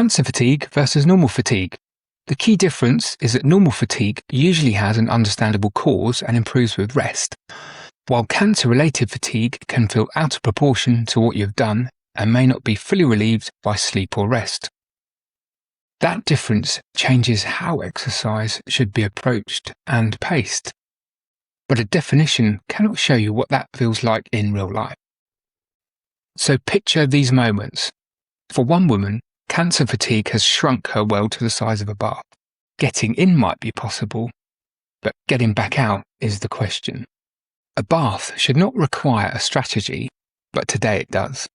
Cancer fatigue versus normal fatigue. The key difference is that normal fatigue usually has an understandable cause and improves with rest, while cancer-related fatigue can feel out of proportion to what you've done and may not be fully relieved by sleep or rest. That difference changes how exercise should be approached and paced, but a definition cannot show you what that feels like in real life. So picture these moments. For one woman, cancer fatigue has shrunk her well to the size of a bath. Getting in might be possible, but getting back out is the question. A bath should not require a strategy, but today it does.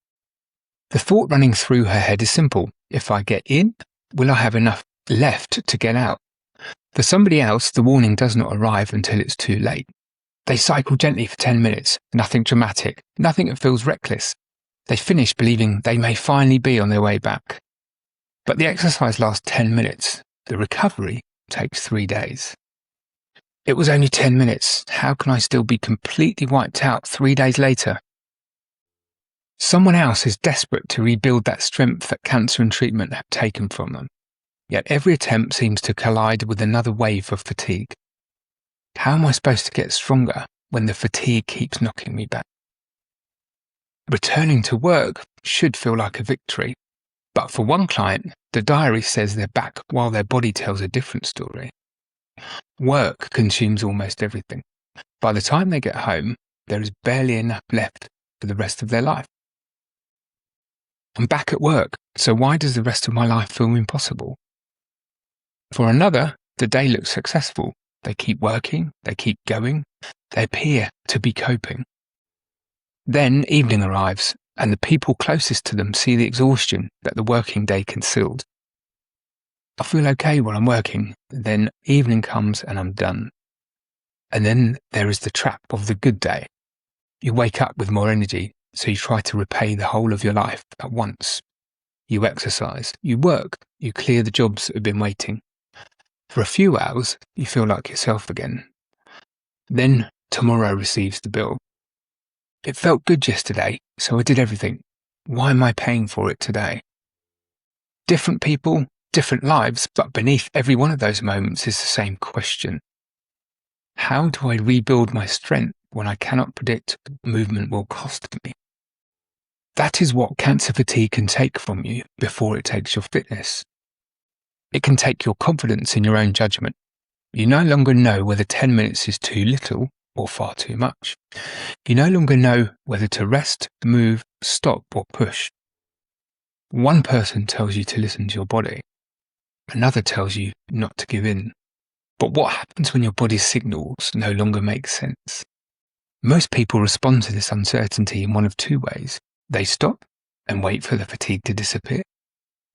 The thought running through her head is simple. If I get in, will I have enough left to get out? For somebody else, the warning does not arrive until it's too late. They cycle gently for 10 minutes, nothing dramatic, nothing that feels reckless. They finish believing they may finally be on their way back. But the exercise lasts 10 minutes. The recovery takes 3 days. It was only 10 minutes. How can I still be completely wiped out 3 days later? Someone else is desperate to rebuild that strength that cancer and treatment have taken from them. Yet every attempt seems to collide with another wave of fatigue. How am I supposed to get stronger when the fatigue keeps knocking me back? Returning to work should feel like a victory, but for one client, the diary says they're back while their body tells a different story. Work consumes almost everything. By the time they get home, there is barely enough left for the rest of their life. I'm back at work, so why does the rest of my life feel impossible? For another, the day looks successful. They keep working, they keep going, they appear to be coping. Then evening arrives, and the people closest to them see the exhaustion that the working day concealed. I feel okay while I'm working, then evening comes and I'm done. And then there is the trap of the good day. You wake up with more energy, so you try to repay the whole of your life at once. You exercise, you work, you clear the jobs that have been waiting. For a few hours, you feel like yourself again. Then tomorrow receives the bill. It felt good yesterday, so I did everything. Why am I paying for it today? Different people, different lives, but beneath every one of those moments is the same question. How do I rebuild my strength when I cannot predict what movement will cost me? That is what cancer fatigue can take from you before it takes your fitness. It can take your confidence in your own judgment. You no longer know whether 10 minutes is too little or far too much. You no longer know whether to rest, move, stop, or push. One person tells you to listen to your body. Another tells you not to give in. But what happens when your body's signals no longer make sense? Most people respond to this uncertainty in one of two ways. They stop and wait for the fatigue to disappear,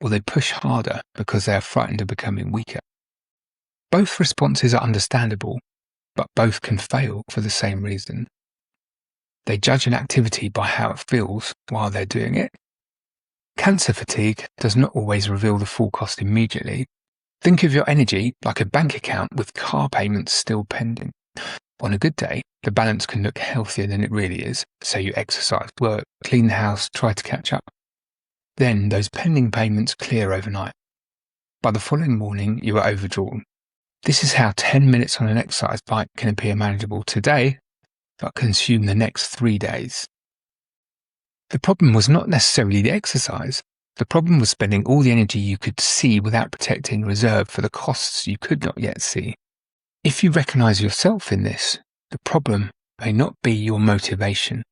or they push harder because they are frightened of becoming weaker. Both responses are understandable, but both can fail for the same reason. They judge an activity by how it feels while they're doing it. Cancer fatigue does not always reveal the full cost immediately. Think of your energy like a bank account with car payments still pending. On a good day, the balance can look healthier than it really is, so you exercise, work, clean the house, try to catch up. Then those pending payments clear overnight. By the following morning, you are overdrawn. This is how 10 minutes on an exercise bike can appear manageable today, but consume the next 3 days. The problem was not necessarily the exercise. The problem was spending all the energy you could see without protecting reserve for the costs you could not yet see. If you recognize yourself in this, the problem may not be your motivation.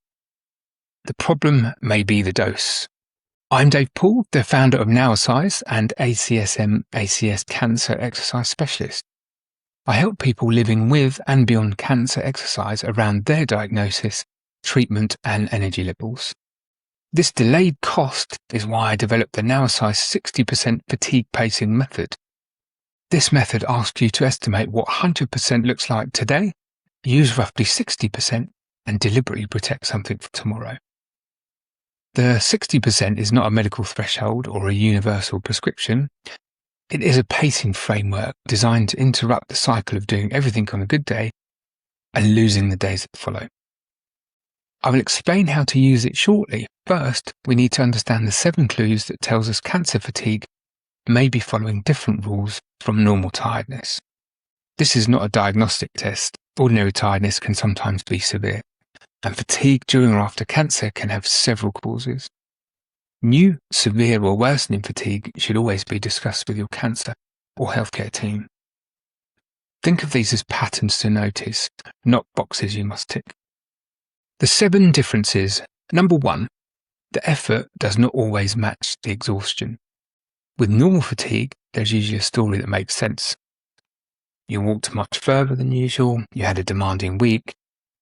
The problem may be the dose. I'm Dave Paul, the founder of Nowercise and ACSM/ACS Cancer Exercise Specialist. I help people living with and beyond cancer exercise around their diagnosis, treatment, and energy levels. This delayed cost is why I developed the Nowercise 60% fatigue pacing method. This method asks you to estimate what 100% looks like today, use roughly 60%, and deliberately protect something for tomorrow. The 60% is not a medical threshold or a universal prescription. It is a pacing framework designed to interrupt the cycle of doing everything on a good day and losing the days that follow. I will explain how to use it shortly. First, we need to understand the 7 clues that tells us cancer fatigue may be following different rules from normal tiredness. This is not a diagnostic test. Ordinary tiredness can sometimes be severe, and fatigue during or after cancer can have several causes. New, severe or worsening fatigue should always be discussed with your cancer or healthcare team. Think of these as patterns to notice, not boxes you must tick. The 7 differences. Number 1, the effort does not always match the exhaustion. With normal fatigue, there's usually a story that makes sense. You walked much further than usual, you had a demanding week,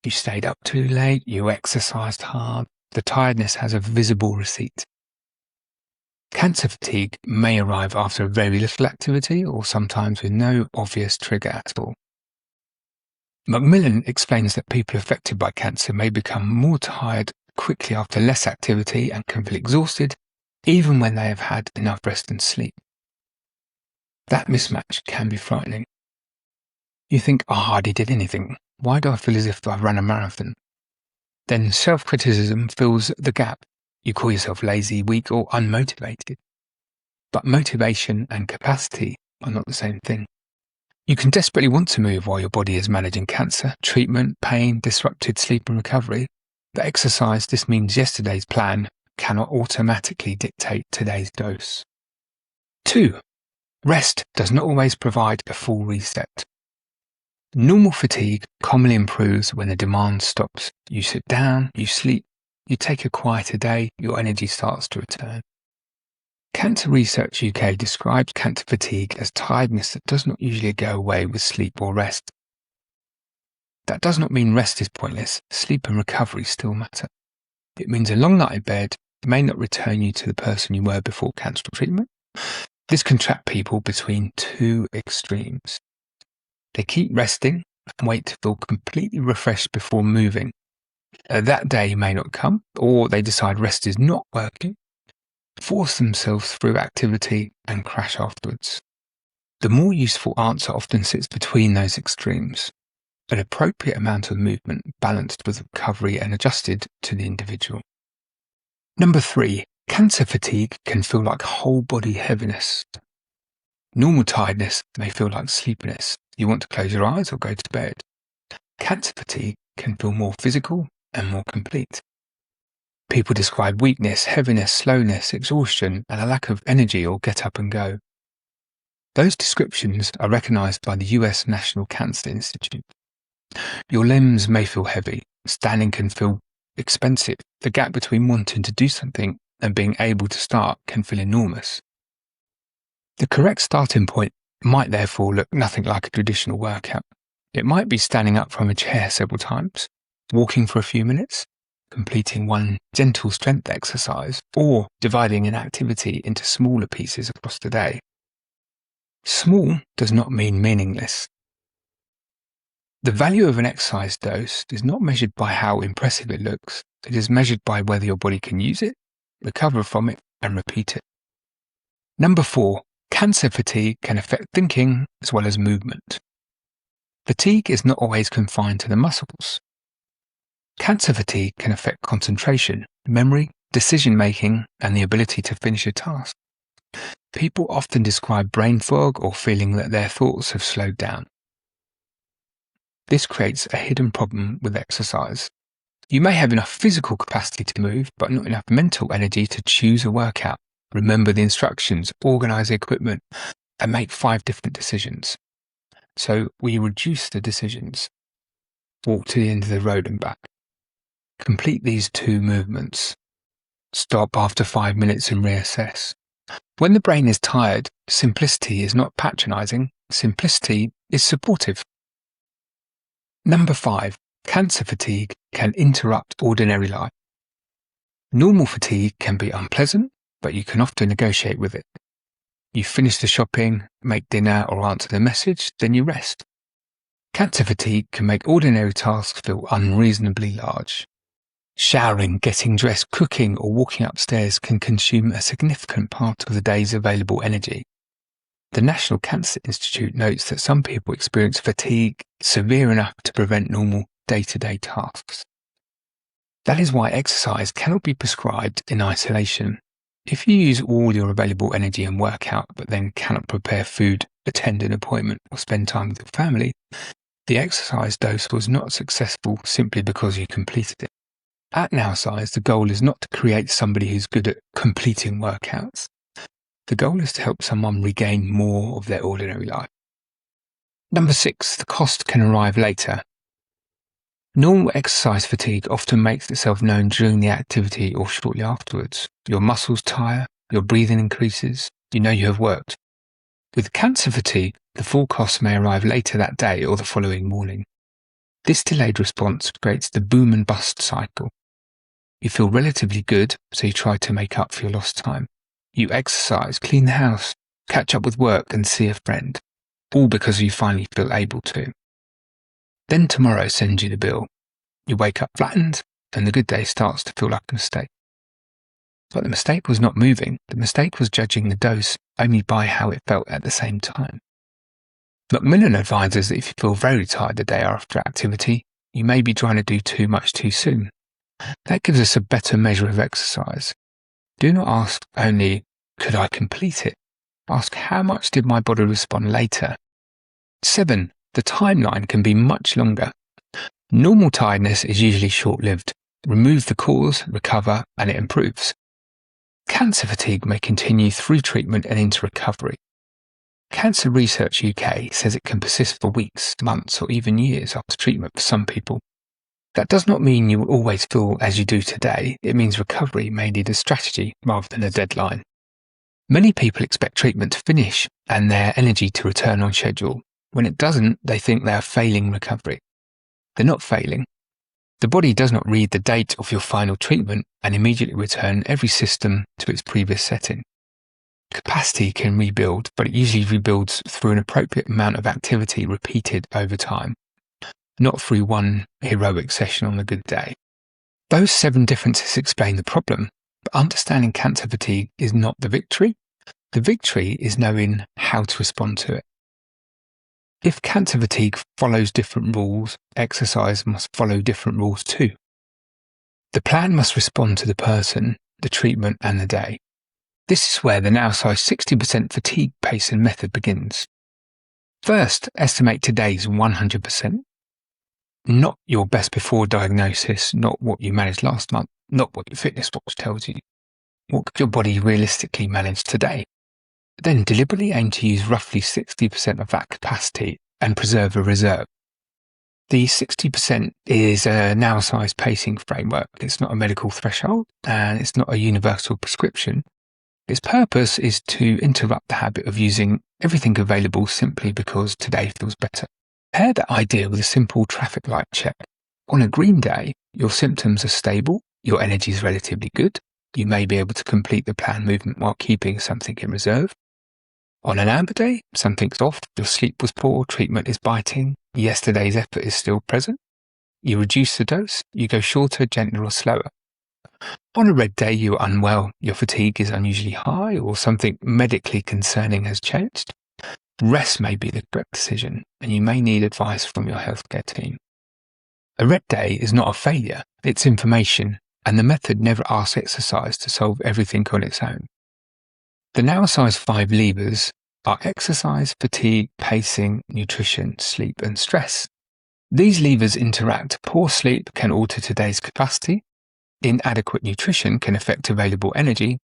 you stayed up too late, you exercised hard. The tiredness has a visible receipt. Cancer fatigue may arrive after very little activity or sometimes with no obvious trigger at all. Macmillan explains that people affected by cancer may become more tired quickly after less activity and can feel exhausted even when they have had enough rest and sleep. That mismatch can be frightening. You think, I hardly did anything. Why do I feel as if I've run a marathon? Then self-criticism fills the gap. You call yourself lazy, weak, or unmotivated. But motivation and capacity are not the same thing. You can desperately want to move while your body is managing cancer, treatment, pain, disrupted sleep and recovery. But exercise, this means yesterday's plan cannot automatically dictate today's dose. 2. Rest does not always provide a full reset. Normal fatigue commonly improves when the demand stops. You sit down, you sleep, you take a quieter day, your energy starts to return. Cancer Research UK describes cancer fatigue as tiredness that does not usually go away with sleep or rest. That does not mean rest is pointless. Sleep and recovery still matter. It means a long night in bed may not return you to the person you were before cancer treatment. This can trap people between 2 extremes. They keep resting and wait to feel completely refreshed before moving. That day may not come, or they decide rest is not working, force themselves through activity and crash afterwards. The more useful answer often sits between those extremes, an appropriate amount of movement balanced with recovery and adjusted to the individual. Number 3, cancer fatigue can feel like whole body heaviness. Normal tiredness may feel like sleepiness. You want to close your eyes or go to bed. Cancer fatigue can feel more physical and more complete. People describe weakness, heaviness, slowness, exhaustion, and a lack of energy or get up and go. Those descriptions are recognized by the US National Cancer Institute. Your limbs may feel heavy. Standing can feel expensive. The gap between wanting to do something and being able to start can feel enormous. The correct starting point might therefore look nothing like a traditional workout. It might be standing up from a chair several times, walking for a few minutes, completing one gentle strength exercise, or dividing an activity into smaller pieces across the day. Small does not mean meaningless. The value of an exercise dose is not measured by how impressive it looks. It is measured by whether your body can use it, recover from it, and repeat it. Number 4, cancer fatigue can affect thinking as well as movement. Fatigue is not always confined to the muscles. Cancer fatigue can affect concentration, memory, decision-making, and the ability to finish a task. People often describe brain fog or feeling that their thoughts have slowed down. This creates a hidden problem with exercise. You may have enough physical capacity to move, but not enough mental energy to choose a workout, remember the instructions, organize the equipment, and make 5 different decisions. So we reduce the decisions. Walk to the end of the road and back. Complete these 2 movements. Stop after 5 minutes and reassess. When the brain is tired, simplicity is not patronizing. Simplicity is supportive. Number 5, cancer fatigue can interrupt ordinary life. Normal fatigue can be unpleasant, but you can often negotiate with it. You finish the shopping, make dinner, or answer the message, then you rest. Cancer fatigue can make ordinary tasks feel unreasonably large. Showering, getting dressed, cooking, or walking upstairs can consume a significant part of the day's available energy. The National Cancer Institute notes that some people experience fatigue severe enough to prevent normal day-to-day tasks. That is why exercise cannot be prescribed in isolation. If you use all your available energy and work out, but then cannot prepare food, attend an appointment, or spend time with your family, the exercise dose was not successful simply because you completed it. At Nowercise, the goal is not to create somebody who's good at completing workouts. The goal is to help someone regain more of their ordinary life. Number 6, the cost can arrive later. Normal exercise fatigue often makes itself known during the activity or shortly afterwards. Your muscles tire, your breathing increases, you know you have worked. With cancer fatigue, the full cost may arrive later that day or the following morning. This delayed response creates the boom and bust cycle. You feel relatively good, so you try to make up for your lost time. You exercise, clean the house, catch up with work and see a friend, all because you finally feel able to. Then tomorrow sends you the bill. You wake up flattened, and the good day starts to feel like a mistake. But the mistake was not moving. The mistake was judging the dose only by how it felt at the same time. Macmillan advises that if you feel very tired the day after activity, you may be trying to do too much too soon. That gives us a better measure of exercise. Do not ask only, could I complete it? Ask, how much did my body respond later? 7. The timeline can be much longer. Normal tiredness is usually short-lived. Remove the cause, recover, and it improves. Cancer fatigue may continue through treatment and into recovery. Cancer Research UK says it can persist for weeks, months, or even years after treatment for some people. That does not mean you will always feel as you do today. It means recovery may need a strategy rather than a deadline. Many people expect treatment to finish and their energy to return on schedule. When it doesn't, they think they are failing recovery. They're not failing. The body does not read the date of your final treatment and immediately return every system to its previous setting. Capacity can rebuild, but it usually rebuilds through an appropriate amount of activity repeated over time, not through one heroic session on a good day. Those 7 differences explain the problem, but understanding cancer fatigue is not the victory. The victory is knowing how to respond to it. If cancer fatigue follows different rules, exercise must follow different rules too. The plan must respond to the person, the treatment, and the day. This is where the Nowercise 60% fatigue pace and method begins. First, estimate today's 100%. Not your best before diagnosis, not what you managed last month, not what your fitness watch tells you. What could your body realistically manage today? Then deliberately aim to use roughly 60% of that capacity and preserve a reserve. The 60% is a Nowercise pacing framework. It's not a medical threshold and it's not a universal prescription. Its purpose is to interrupt the habit of using everything available simply because today feels better. Pair that idea with a simple traffic light check. On a green day, your symptoms are stable, your energy is relatively good, you may be able to complete the planned movement while keeping something in reserve. On an amber day, something's off, your sleep was poor, treatment is biting, yesterday's effort is still present. You reduce the dose, you go shorter, gentler or slower. On a red day, you are unwell, your fatigue is unusually high or something medically concerning has changed. Rest may be the correct decision, and you may need advice from your healthcare team. A red day is not a failure, it's information, and the method never asks exercise to solve everything on its own. The Nowercise 5 levers are exercise, fatigue, pacing, nutrition, sleep, and stress. These levers interact. Poor sleep can alter today's capacity. Inadequate nutrition can affect available energy.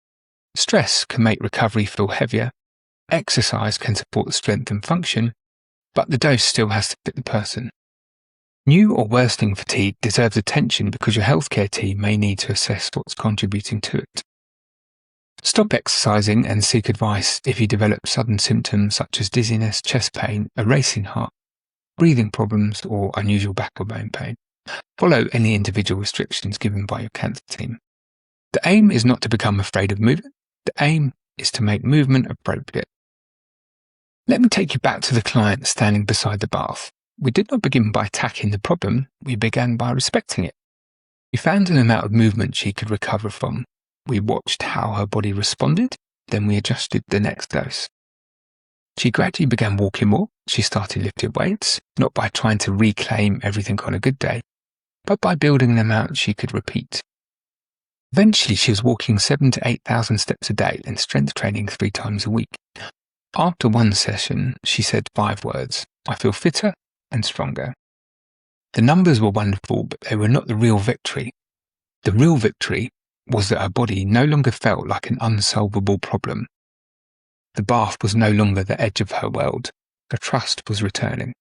Stress can make recovery feel heavier. Exercise can support strength and function, but the dose still has to fit the person. New or worsening fatigue deserves attention because your healthcare team may need to assess what's contributing to it. Stop exercising and seek advice if you develop sudden symptoms such as dizziness, chest pain, a racing heart, breathing problems, or unusual back or bone pain. Follow any individual restrictions given by your cancer team. The aim is not to become afraid of movement. The aim is to make movement appropriate. Let me take you back to the client standing beside the bath. We did not begin by attacking the problem, we began by respecting it. We found an amount of movement she could recover from. We watched how her body responded, then we adjusted the next dose. She gradually began walking more, she started lifting weights, not by trying to reclaim everything on a good day, but by building an amount she could repeat. Eventually, she was walking 7,000 to 8,000 steps a day and strength training 3 times a week. After one session, she said 5 words: "I feel fitter and stronger." The numbers were wonderful, but they were not the real victory. The real victory was that her body no longer felt like an unsolvable problem. The bath was no longer the edge of her world. Her trust was returning.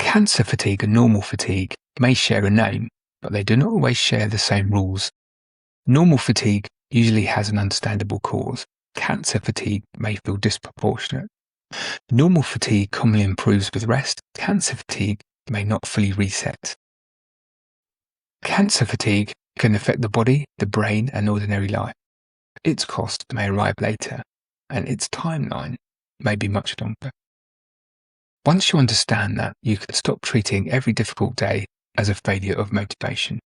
Cancer fatigue and normal fatigue may share a name, but they do not always share the same rules. Normal fatigue usually has an understandable cause. Cancer fatigue may feel disproportionate. Normal fatigue commonly improves with rest. Cancer fatigue may not fully reset. Cancer fatigue can affect the body, the brain, and ordinary life. Its cost may arrive later, and its timeline may be much longer. Once you understand that, you can stop treating every difficult day as a failure of motivation.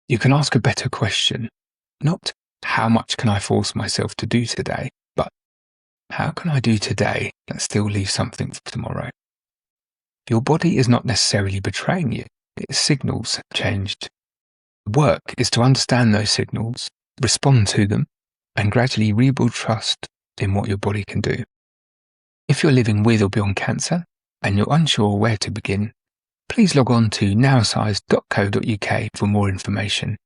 You can ask a better question, not how much can I force myself to do today, but how can I do today that still leaves something for tomorrow? Your body is not necessarily betraying you. Its signals have changed. The work is to understand those signals, respond to them, and gradually rebuild trust in what your body can do. If you're living with or beyond cancer and you're unsure where to begin, please log on to nowercise.co.uk for more information.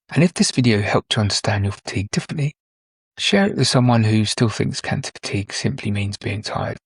And if this video helped you understand your fatigue differently, share it with someone who still thinks cancer fatigue simply means being tired.